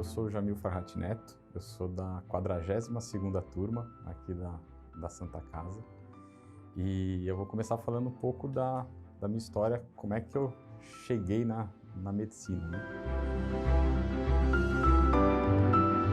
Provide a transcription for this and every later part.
sou o Jamil Farhat Neto, eu sou da 42ª turma aqui da Santa Casa e eu vou começar falando um pouco da minha história, como é que eu cheguei na medicina, né?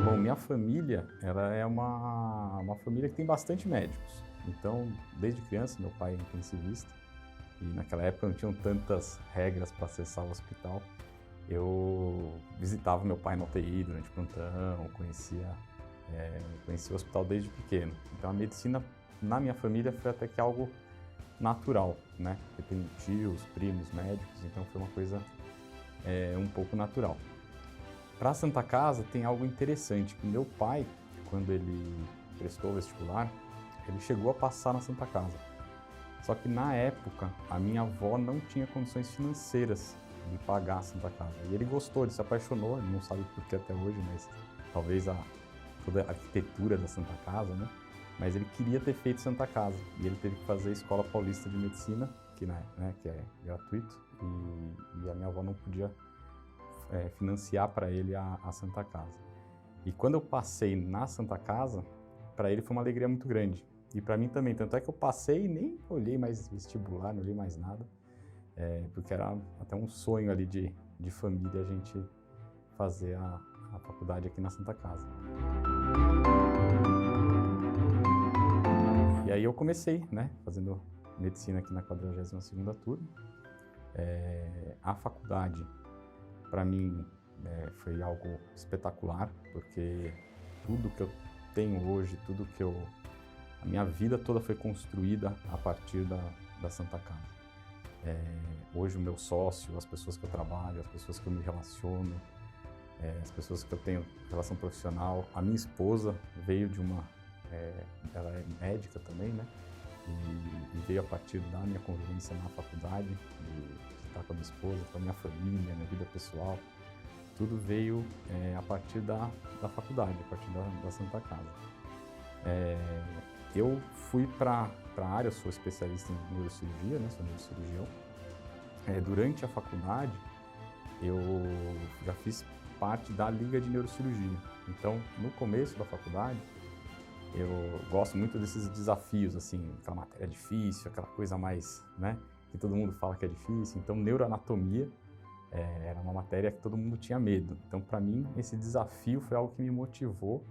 Bom, minha família, ela é uma família que tem bastante médicos, então desde criança meu pai é intensivista e naquela época não tinham tantas regras para acessar o hospital. Eu visitava meu pai na UTI durante o plantão, conhecia o hospital desde pequeno. Então a medicina na minha família foi até que algo natural, né? Eu tenho tios, primos médicos, então foi uma coisa um pouco natural. Para a Santa Casa tem algo interessante, que meu pai, quando ele prestou o vestibular, ele chegou a passar na Santa Casa. Só que na época a minha avó não tinha condições financeiras de pagar a Santa Casa. E ele gostou, ele se apaixonou, ele não sabe por que até hoje, mas talvez toda a arquitetura da Santa Casa, né? Mas ele queria ter feito Santa Casa e ele teve que fazer a Escola Paulista de Medicina, que é gratuito, e a minha avó não podia financiar para ele a Santa Casa. E quando eu passei na Santa Casa, para ele foi uma alegria muito grande. E para mim também, tanto é que eu passei e nem olhei mais vestibular, não olhei mais nada. Porque era até um sonho ali de família a gente fazer a faculdade aqui na Santa Casa. E aí eu comecei, né, fazendo medicina aqui na 42ª turma. A faculdade, para mim, foi algo espetacular, porque tudo que eu tenho hoje, a minha vida toda foi construída a partir da Santa Casa. Hoje o meu sócio, as pessoas que eu trabalho, as pessoas que eu me relaciono, as pessoas que eu tenho relação profissional. A minha esposa veio ela é médica também, né? E veio a partir da minha convivência na faculdade, de estar com a minha esposa, com a minha família, minha vida pessoal. Tudo veio a partir da faculdade, a partir da Santa Casa. Eu fui para a área, eu sou especialista em neurocirurgia, né? Sou neurocirurgião. Durante a faculdade, eu já fiz parte da Liga de Neurocirurgia. Então, no começo da faculdade, eu gosto muito desses desafios, assim, aquela matéria difícil, aquela coisa mais, né? Que todo mundo fala que é difícil. Então, neuroanatomia era uma matéria que todo mundo tinha medo. Então, para mim, esse desafio foi algo que me motivou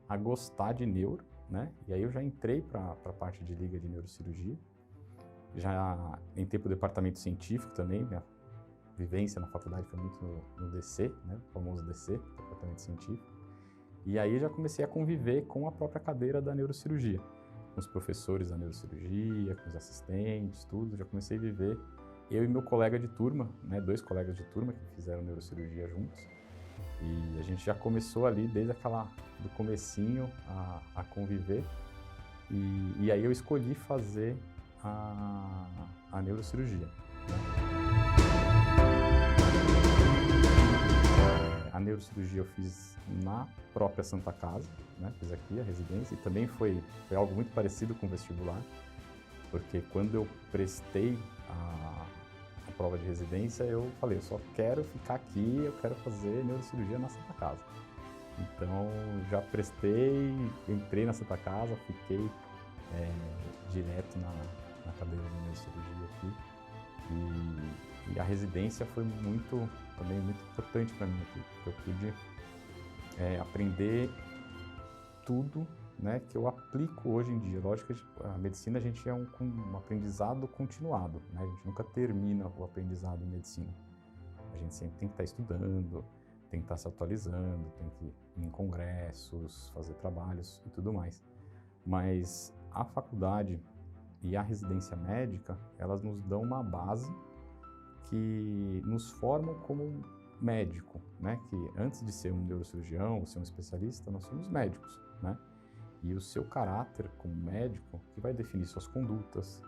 a gostar de neuro, né? E aí eu já entrei para a parte de Liga de Neurocirurgia, já entrei para o departamento científico também, minha vivência na faculdade foi muito no DC, né? O famoso DC, departamento científico, e aí já comecei a conviver com a própria cadeira da neurocirurgia, com os professores da neurocirurgia, com os assistentes, tudo, já comecei a viver, eu e meu colega de turma, né? 2 colegas de turma que fizeram neurocirurgia juntos, e a gente já começou ali desde do comecinho a conviver, e aí eu escolhi fazer a neurocirurgia, né? A neurocirurgia eu fiz na própria Santa Casa, né? Fiz aqui a residência, e também foi algo muito parecido com o vestibular, porque quando eu prestei a prova de residência, eu falei, eu só quero ficar aqui, eu quero fazer neurocirurgia na Santa Casa. Então, já prestei, entrei na Santa Casa, fiquei direto na cadeira de neurocirurgia aqui. E a residência foi também muito importante para mim aqui, porque eu pude aprender tudo, né, que eu aplico hoje em dia. Lógico que a medicina a gente é um aprendizado continuado, né? A gente nunca termina o aprendizado em medicina. A gente sempre tem que estar estudando, tem que estar se atualizando, tem que ir em congressos, fazer trabalhos e tudo mais. Mas a faculdade e a residência médica, elas nos dão uma base que nos formam como médico, né? Que antes de ser um neurocirurgião ou ser um especialista, nós somos médicos, né? E o seu caráter como médico que vai definir suas condutas,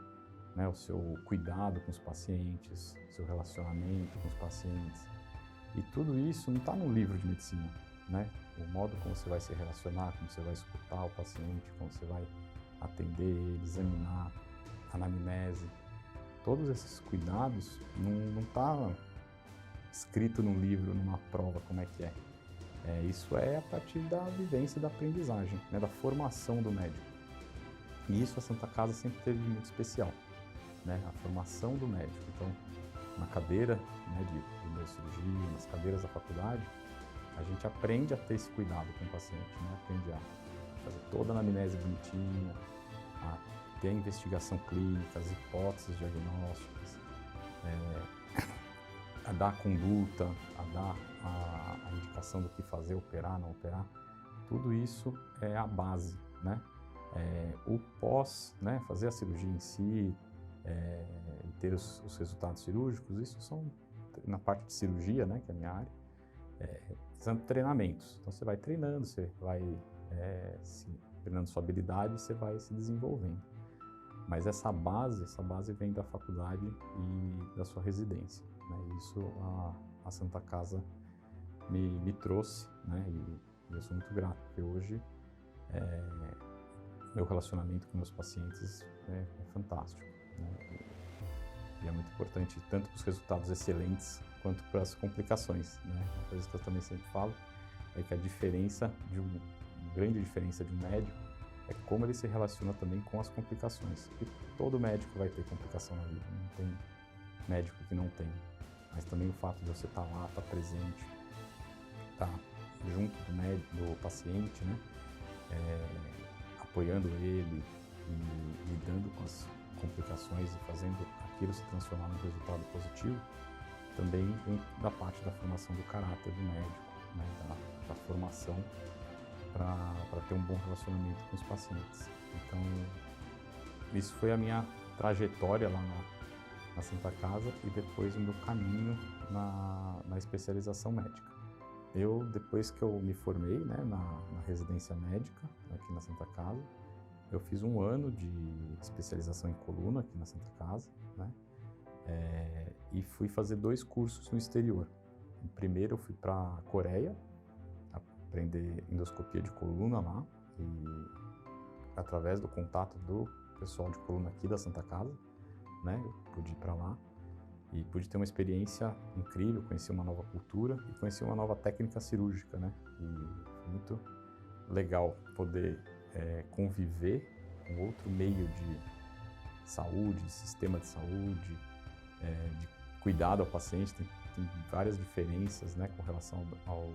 né? O seu cuidado com os pacientes, seu relacionamento com os pacientes. E tudo isso não está no livro de medicina, né? O modo como você vai se relacionar, como você vai escutar o paciente, como você vai atender ele, examinar, anamnese. Todos esses cuidados não tá escrito num livro, numa prova, como é que é. Isso é a partir da vivência e da aprendizagem, né, da formação do médico. E isso a Santa Casa sempre teve muito especial, né, a formação do médico. Então, na cadeira, né, de neurocirurgia, nas cadeiras da faculdade, a gente aprende a ter esse cuidado com o paciente, né, aprende a fazer toda a anamnese bonitinha, a ter a investigação clínica, as hipóteses diagnósticas, a dar a conduta, a dar a indicação do que fazer, operar, não operar. Tudo isso é a base, né? O pós, né, fazer a cirurgia em si e ter os resultados cirúrgicos, isso são, na parte de cirurgia, né, que é a minha área, são treinamentos. Então você vai treinando, você vai treinando sua habilidade, você vai se desenvolvendo. Mas essa base vem da faculdade e da sua residência, né? Isso a Santa Casa me trouxe, né? E eu sou muito grato, porque hoje meu relacionamento com meus pacientes é fantástico, né? E é muito importante, tanto para os resultados excelentes, quanto para as complicações, né? Uma coisa que eu também sempre falo é que a diferença uma grande diferença de um médico é como ele se relaciona também com as complicações. Porque todo médico vai ter complicação na vida, não tem médico que não tem. Mas também o fato de você estar lá, estar presente, estar junto do paciente, né? Apoiando ele e lidando com as complicações e fazendo aquilo se transformar num resultado positivo, também vem da parte da formação do caráter do médico, né? da formação para ter um bom relacionamento com os pacientes. Então, isso foi a minha trajetória lá na Santa Casa e depois o meu caminho na especialização médica. Depois que eu me formei, né, na residência médica, aqui na Santa Casa, eu fiz um ano de especialização em coluna aqui na Santa Casa, né, e fui fazer 2 cursos no exterior. Primeiro eu fui para a Coreia, aprender endoscopia de coluna lá, e através do contato do pessoal de coluna aqui da Santa Casa, né, eu pude ir para lá e pude ter uma experiência incrível, conheci uma nova cultura e conheci uma nova técnica cirúrgica, né, e foi muito legal poder conviver com outro meio de saúde, de sistema de saúde, de cuidado ao paciente. Tem várias diferenças, né, com relação ao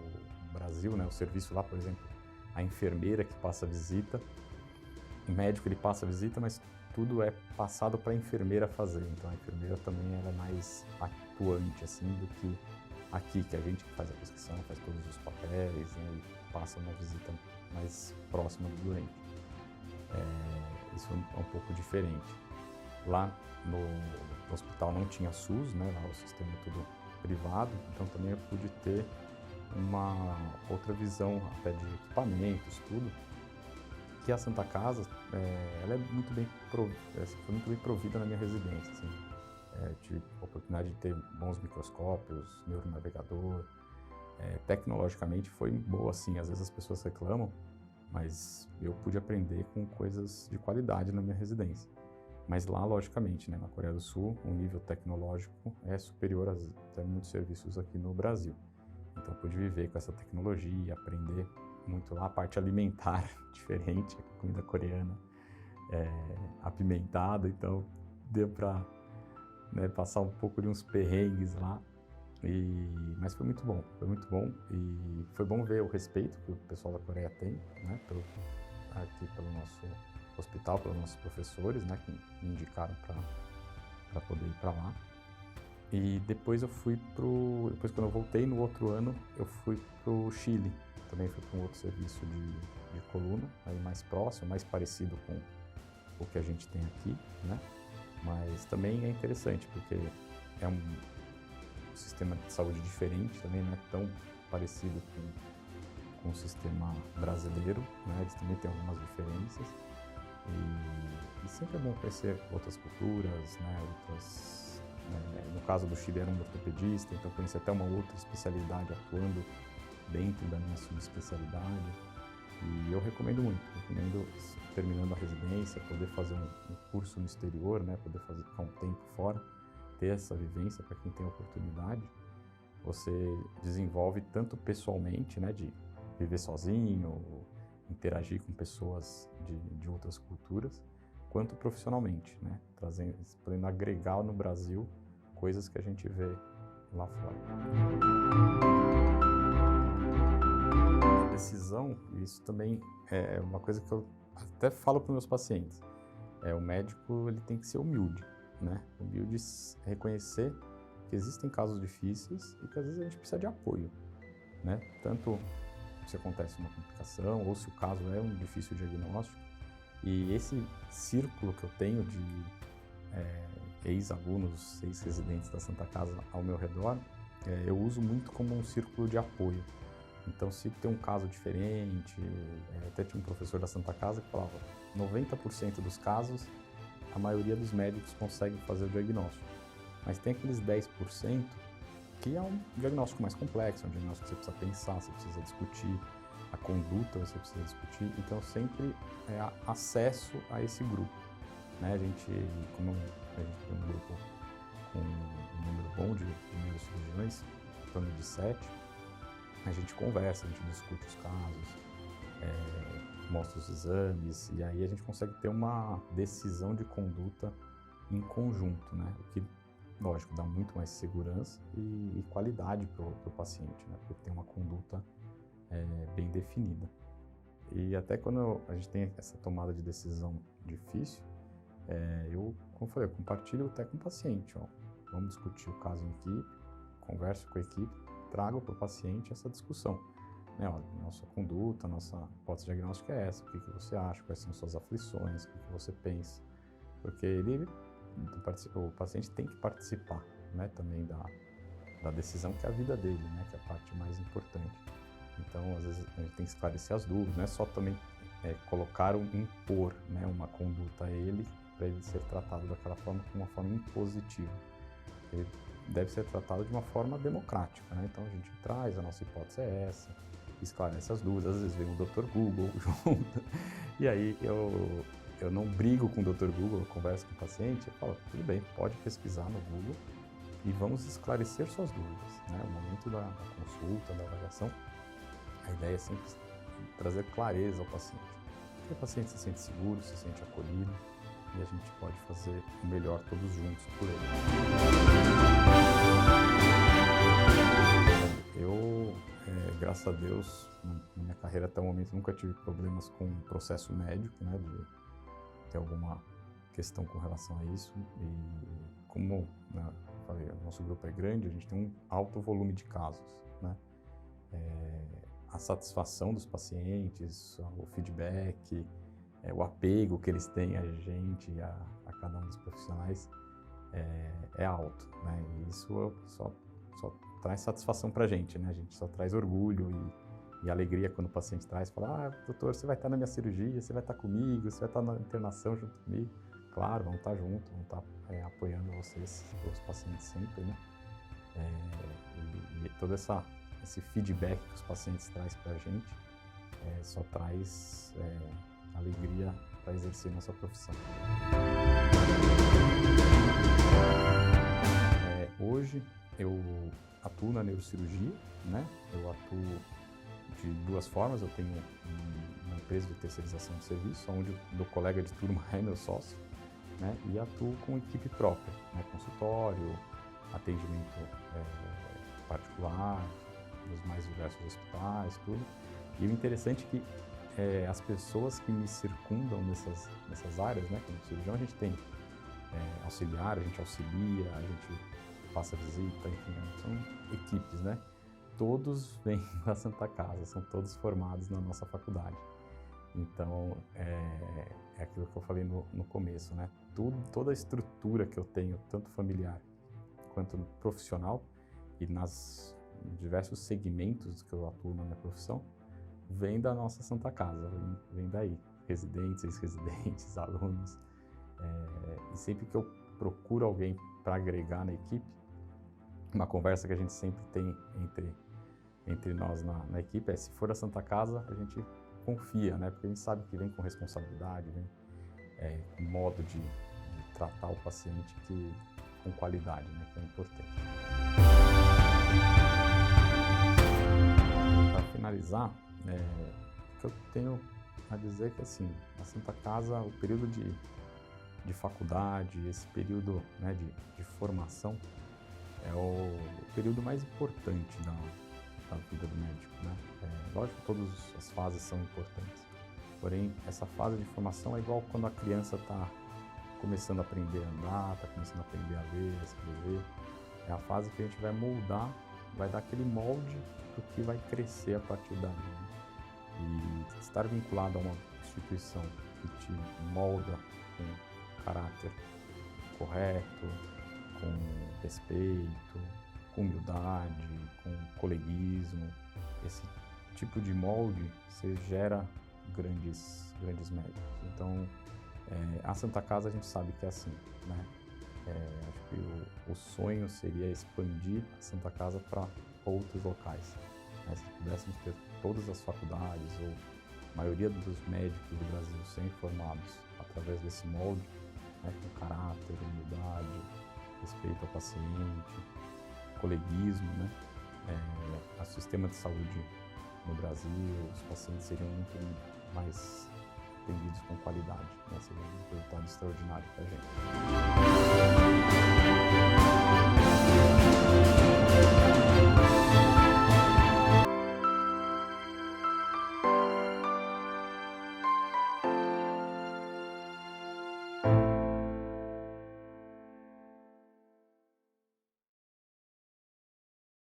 Brasil, né, o serviço lá, por exemplo, a enfermeira que passa a visita, o médico ele passa a visita, mas tudo é passado para a enfermeira fazer. Então a enfermeira também ela é mais atuante assim do que aqui, que a gente faz a prescrição, faz todos os papéis, né, e passa uma visita mais próxima do doente. Isso é um pouco diferente. Lá no hospital não tinha SUS, né, lá o sistema é tudo privado, então também eu pude ter uma outra visão até de equipamentos, tudo, que a Santa Casa, ela foi muito bem provida na minha residência, assim. Tive a oportunidade de ter bons microscópios, neuronavegador, tecnologicamente foi boa, assim, às vezes as pessoas reclamam, mas eu pude aprender com coisas de qualidade na minha residência. Mas lá, logicamente, né, na Coreia do Sul, o nível tecnológico é superior a muitos serviços aqui no Brasil. Então, eu pude viver com essa tecnologia, aprender muito lá. A parte alimentar diferente, a comida coreana apimentada, então deu para, né, passar um pouco de uns perrengues lá. Mas foi muito bom e foi bom ver o respeito que o pessoal da Coreia tem, né, aqui pelo nosso hospital, pelos nossos professores, né, que me indicaram para poder ir para lá. E depois depois quando eu voltei no outro ano, eu fui pro Chile, também fui para um outro serviço de coluna, aí mais próximo, mais parecido com o que a gente tem aqui, né, mas também é interessante, porque é um sistema de saúde diferente, também não é tão parecido com o sistema brasileiro, né, eles também têm algumas diferenças. E sempre é bom conhecer outras culturas, né, no caso do Chile era um ortopedista, então conheci até uma outra especialidade atuando dentro da minha subespecialidade. E eu recomendo terminando a residência, poder fazer um curso no exterior, né, poder ficar um tempo fora, ter essa vivência para quem tem oportunidade. você desenvolve tanto pessoalmente, né, de viver sozinho, interagir com pessoas de outras culturas, quanto profissionalmente, né, podendo agregar no Brasil coisas que a gente vê lá fora. A decisão, isso também é uma coisa que eu até falo para os meus pacientes, o médico ele tem que ser humilde, né, humilde é reconhecer que existem casos difíceis e que às vezes a gente precisa de apoio, né, tanto se acontece uma complicação ou se o caso é um difícil diagnóstico. E esse círculo que eu tenho de ex-alunos, ex-residentes da Santa Casa ao meu redor, eu uso muito como um círculo de apoio. Então, se tem um caso diferente, até tinha um professor da Santa Casa que falava 90% dos casos, a maioria dos médicos consegue fazer o diagnóstico. Mas tem aqueles 10% que é um diagnóstico mais complexo, é um diagnóstico que você precisa pensar, você precisa discutir, a conduta você precisa discutir, então sempre acesso a esse grupo, né? A gente, como a gente tem um grupo com um número bom de neurocirurgiões, em torno de 7, a gente conversa, a gente discute os casos, mostra os exames, e aí a gente consegue ter uma decisão de conduta em conjunto, né? O que, lógico, dá muito mais segurança e qualidade para o paciente, né? Porque tem uma conduta bem definida. E até quando a gente tem essa tomada de decisão difícil, como eu falei, eu compartilho até com o paciente, ó, vamos discutir o caso em equipe, converso com a equipe, trago para o paciente essa discussão. Né? Olha, nossa conduta, nossa hipótese diagnóstica é essa, o que você acha, quais são suas aflições, o que você pensa, porque o paciente tem que participar, né, também da decisão, que é a vida dele, né, que é a parte mais importante. Então, às vezes, a gente tem que esclarecer as dúvidas, não é só também impor, né, uma conduta a ele, para ele ser tratado daquela forma, como uma forma impositiva. Ele deve ser tratado de uma forma democrática, né? Então, a gente traz, a nossa hipótese é essa, esclarece as dúvidas, às vezes vem o Dr. Google junto, e aí eu não brigo com o Dr. Google, eu converso com o paciente, eu falo, tudo bem, pode pesquisar no Google e vamos esclarecer suas dúvidas, né? O momento da consulta, da avaliação, a ideia é sempre trazer clareza ao paciente. Porque o paciente se sente seguro, se sente acolhido e a gente pode fazer o melhor todos juntos por ele. Eu, graças a Deus, na minha carreira até o momento, nunca tive problemas com o processo médico, né, de ter alguma questão com relação a isso. E como, né, eu falei, o nosso grupo é grande, a gente tem um alto volume de casos, né? A satisfação dos pacientes, o feedback, o apego que eles têm a gente, a cada um dos profissionais é alto, né? E isso só traz satisfação pra gente, né? A gente só traz orgulho e alegria quando o paciente traz, fala, doutor, você vai estar na minha cirurgia, você vai estar comigo, você vai estar na internação junto comigo. Claro, vamos estar juntos, vamos estar apoiando vocês, os pacientes sempre, né? E todo esse feedback que os pacientes trazem para a gente só traz alegria para exercer nossa profissão. Hoje eu atuo na neurocirurgia, né? Eu atuo de duas formas. Eu tenho uma empresa de terceirização de serviço, onde o meu colega de turma é meu sócio, né? E atuo com equipe própria, né? Consultório, atendimento particular, nos mais diversos hospitais, tudo. E o interessante é que as pessoas que me circundam nessas áreas, né, como cirurgião, a gente tem auxiliar, a gente auxilia, a gente passa visita, enfim, são equipes, né? Todos vêm da Santa Casa, são todos formados na nossa faculdade. Então, é aquilo que eu falei no começo, né? Toda a estrutura que eu tenho, tanto familiar quanto profissional, e nas diversos segmentos que eu atuo na minha profissão, vem da nossa Santa Casa, vem daí, residentes, ex-residentes, alunos, e sempre que eu procuro alguém para agregar na equipe, uma conversa que a gente sempre tem entre nós na equipe se for a Santa Casa, a gente confia, né, porque a gente sabe que vem com responsabilidade, vem com modo de tratar o paciente com qualidade, né, que é importante. finalizar, o que eu tenho a dizer é que, assim, a Santa Casa, o período de faculdade, esse período, né, de formação, é o período mais importante da vida do médico, né? Lógico que todas as fases são importantes, porém, essa fase de formação é igual quando a criança está começando a aprender a andar, está começando a aprender a ler, a escrever. É a fase que a gente vai moldar, vai dar aquele molde do que vai crescer a partir dali, né? E estar vinculado a uma instituição que te molda com caráter correto, com respeito, com humildade, com coleguismo, esse tipo de molde, você gera grandes médicos. Então, a Santa Casa a gente sabe que é assim, né? Acho que o sonho seria expandir a Santa Casa para outros locais, né? Se pudéssemos ter todas as faculdades ou a maioria dos médicos do Brasil serem formados através desse molde, né, com caráter, humildade, respeito ao paciente, coleguismo, né? O sistema de saúde no Brasil, os pacientes seriam muito mais atendidos com qualidade, né? Seria um resultado extraordinário para a gente.